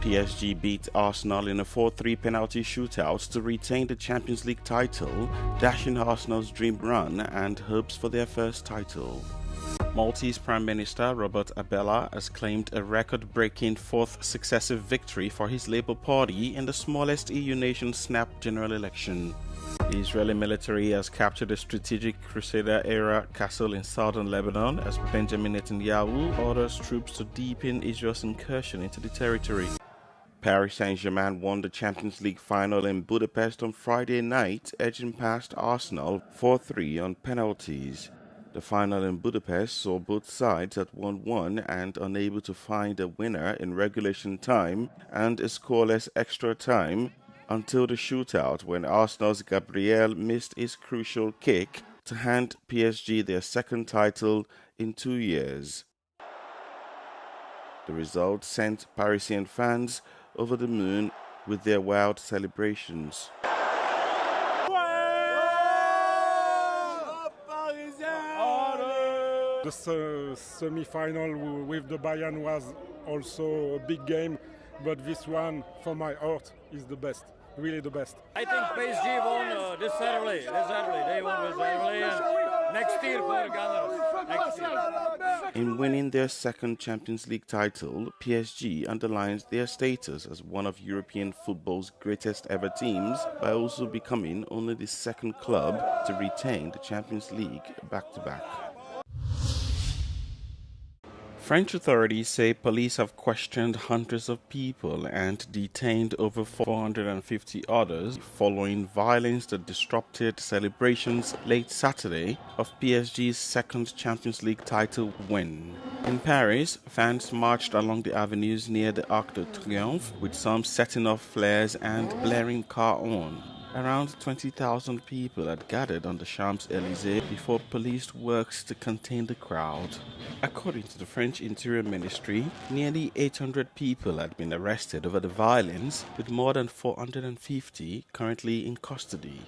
PSG beat Arsenal in a 4-3 penalty shootout to retain the Champions League title, dashing Arsenal's dream run and hopes for their first title. Maltese Prime Minister Robert Abela has claimed a record-breaking fourth successive victory for his Labour Party in the smallest EU nation snap general election. The Israeli military has captured a strategic Crusader-era castle in southern Lebanon as Benjamin Netanyahu orders troops to deepen Israel's incursion into the territory. Paris Saint-Germain won the Champions League final in Budapest on Friday night, edging past Arsenal 4-3 on penalties. The final in Budapest saw both sides at 1-1 and unable to find a winner in regulation time and a scoreless extra time until the shootout when Arsenal's Gabriel missed his crucial kick to hand PSG their second title in 2 years. The result sent Parisian fans over the moon with their wild celebrations. The semi-final with the Bayern was also a big game, but this one, for my heart, is the best, really the best. I think PSG won this Saturday. They won this Saturday, and next year for Gunners. Next year. In winning their second Champions League title, PSG underlines their status as one of European football's greatest ever teams by also becoming only the second club to retain the Champions League back-to-back. French authorities say police have questioned hundreds of people and detained over 450 others following violence that disrupted celebrations late Saturday of PSG's second Champions League title win. In Paris, fans marched along the avenues near the Arc de Triomphe, with some setting off flares and blaring car horns. Around 20,000 people had gathered on the Champs-Élysées before police worked to contain the crowd. According to the French Interior Ministry, nearly 800 people had been arrested over the violence, with more than 450 currently in custody.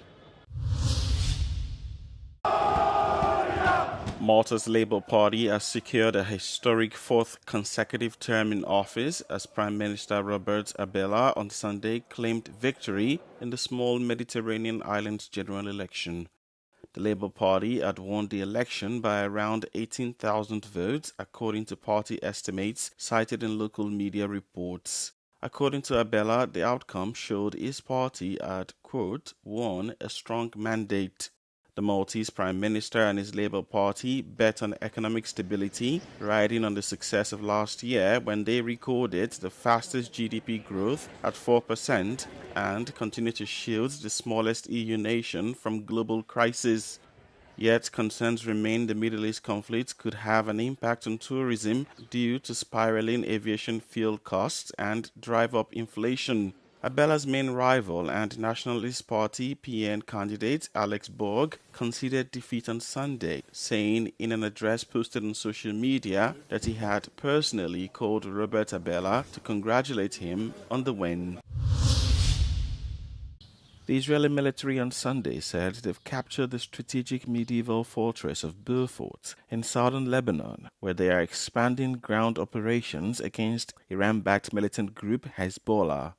Malta's Labour Party has secured a historic fourth consecutive term in office as Prime Minister Robert Abela on Sunday claimed victory in the small Mediterranean island's general election. The Labour Party had won the election by around 18,000 votes, according to party estimates cited in local media reports. According to Abela, the outcome showed his party had, quote, won a strong mandate. The Maltese Prime Minister and his Labour Party bet on economic stability, riding on the success of last year when they recorded the fastest GDP growth at 4% and continue to shield the smallest EU nation from global crisis. Yet concerns remain the Middle East conflict could have an impact on tourism due to spiraling aviation fuel costs and drive up inflation. Abela's main rival and Nationalist Party PN candidate Alex Borg conceded defeat on Sunday, saying in an address posted on social media that he had personally called Robert Abela to congratulate him on the win. The Israeli military on Sunday said they've captured the strategic medieval fortress of Beaufort in southern Lebanon, where they are expanding ground operations against Iran-backed militant group Hezbollah.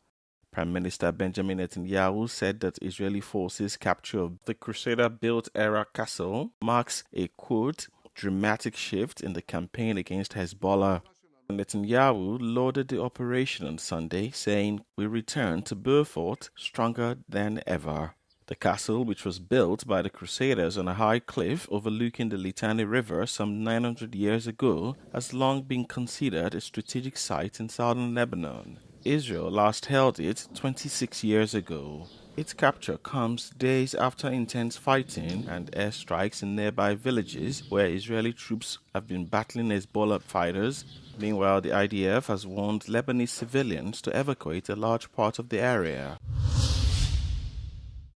Prime Minister Benjamin Netanyahu said that Israeli forces' capture of the Crusader-built-era castle marks a, quote, dramatic shift in the campaign against Hezbollah. Netanyahu lauded the operation on Sunday, saying, "We return to Beaufort stronger than ever." The castle, which was built by the Crusaders on a high cliff overlooking the Litani River some 900 years ago, has long been considered a strategic site in southern Lebanon. Israel last held it 26 years ago. Its capture comes days after intense fighting and airstrikes in nearby villages where Israeli troops have been battling Hezbollah fighters. Meanwhile, the IDF has warned Lebanese civilians to evacuate a large part of the area.